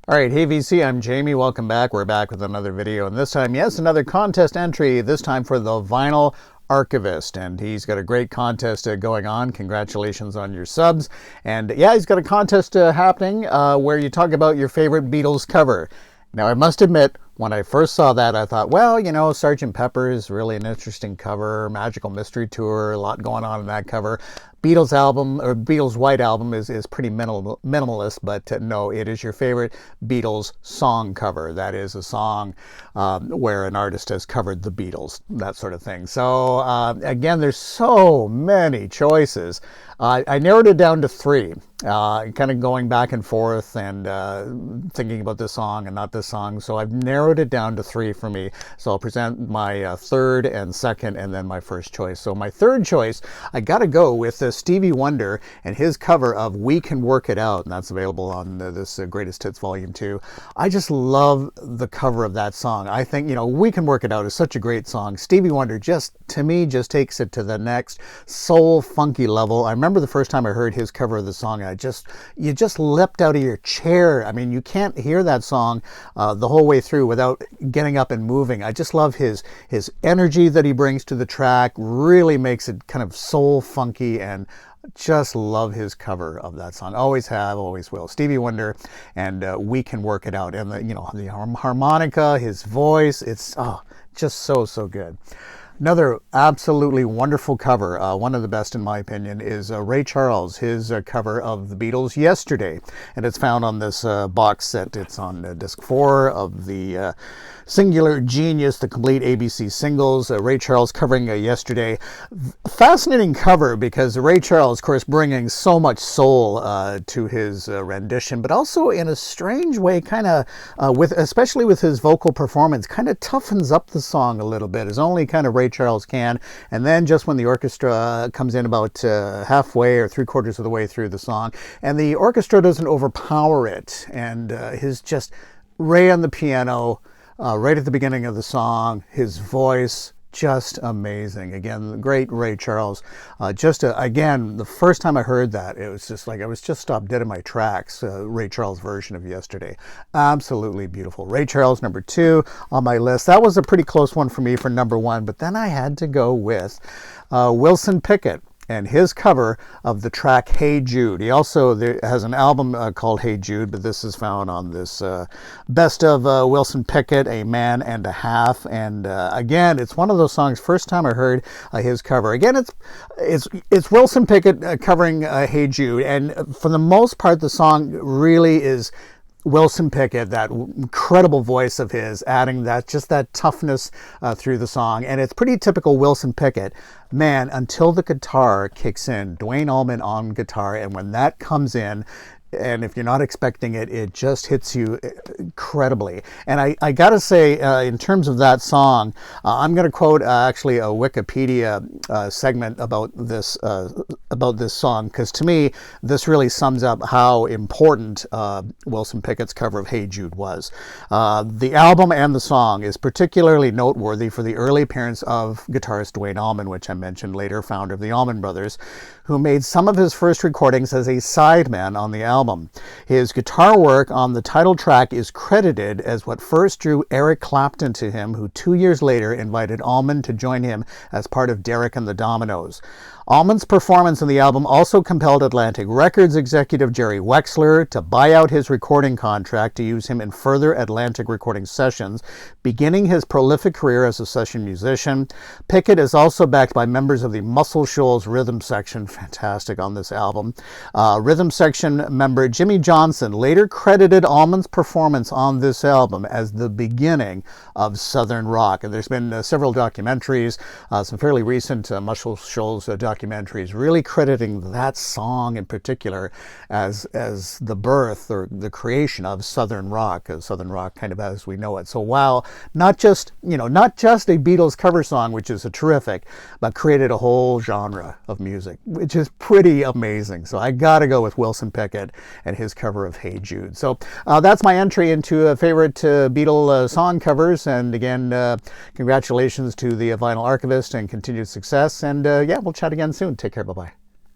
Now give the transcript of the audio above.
All right, hey VC, I'm Jamie. Welcome back. We're back with another video, and this time, yes, another contest entry, this time for the vinyl Archivist, and he's got a great contest going on. Congratulations on your subs. And yeah, he's got a contest happening where you talk about your favorite Beatles cover. Now, I must admit, when I first saw that, I thought, well, you know, Sgt. Pepper is really an interesting cover, Magical Mystery Tour, a lot going on in that cover. Beatles album, or Beatles White Album is pretty minimalist, but no, it is your favorite Beatles song cover. That is a song where an artist has covered the Beatles, that sort of thing. So again, there's so many choices. I narrowed it down to three, kind of going back and forth and thinking about this song and not this song. So I've narrowed it down to three for me. So I'll present my third and second and then my first choice. So my third choice, I got to go with Stevie Wonder and his cover of We Can Work It Out. And that's available on this Greatest Hits Volume 2. I just love the cover of that song. I think, you know, We Can Work It Out is such a great song. Stevie Wonder just, to me, just takes it to the next soul funky level. I remember the first time I heard his cover of the song, you just leapt out of your chair. I mean, you can't hear that song the whole way through without getting up and moving. I just love his energy that he brings to the track, really makes it kind of soul funky, and just love his cover of that song. Always have, always will. Stevie Wonder and We Can Work It Out. And the harmonica, his voice, it's just so good. Another absolutely wonderful cover, one of the best in my opinion, is Ray Charles, his cover of the Beatles, Yesterday. And it's found on this box set. It's on disc 4 of the Singular Genius, the complete ABC singles. Ray Charles covering Yesterday. Fascinating cover because Ray Charles, of course, bringing so much soul to his rendition, but also in a strange way, kind of, especially with his vocal performance, kind of toughens up the song a little bit, as only kind of Ray Charles can. And then just when the orchestra comes in about halfway or 3/4 of the way through the song, and the orchestra doesn't overpower it, and his just Ray on the piano, right at the beginning of the song, his voice, just amazing. Again, great Ray Charles. Again, the first time I heard that, it was just like I was just stopped dead in my tracks. Ray Charles version of Yesterday. Absolutely beautiful. Ray Charles, number 2 on my list. That was a pretty close one for me for number 1, but then I had to go with Wilson Pickett and his cover of the track Hey Jude. He also has an album called Hey Jude, but this is found on this Best of Wilson Pickett, A Man and a Half. And again, it's one of those songs, first time I heard his cover. Again, it's Wilson Pickett covering Hey Jude, and for the most part, the song really is Wilson Pickett, that incredible voice of his, adding that toughness through the song. And it's pretty typical Wilson Pickett. Man, until the guitar kicks in, Duane Allman on guitar, and when that comes in, and if you're not expecting it, it just hits you incredibly. And I gotta say, in terms of that song, I'm gonna quote actually a Wikipedia segment about this song, because to me, this really sums up how important Wilson Pickett's cover of Hey Jude was. The album and the song is particularly noteworthy for the early appearance of guitarist Duane Allman, which I mentioned later, founder of the Allman Brothers, who made some of his first recordings as a sideman on the album. His guitar work on the title track is credited as what first drew Eric Clapton to him, who 2 years later invited Allman to join him as part of Derek and the Dominos. Allman's performance in the album also compelled Atlantic Records executive Jerry Wexler to buy out his recording contract to use him in further Atlantic recording sessions, beginning his prolific career as a session musician. Pickett is also backed by members of the Muscle Shoals rhythm section, fantastic on this album. Rhythm section member Jimmy Johnson later credited Allman's performance on this album as the beginning of Southern rock. And there's been several documentaries, some fairly recent Muscle Shoals documentaries, really crediting that song in particular as the birth or the creation of Southern rock kind of as we know it. So while not just a Beatles cover song, which is a terrific, but created a whole genre of music, which is pretty amazing. So I gotta go with Wilson Pickett and his cover of Hey Jude. So that's my entry into favorite Beatle song covers. And again, congratulations to the Vinyl Archivist and continued success. And yeah, we'll chat again soon. Take care. Bye-bye.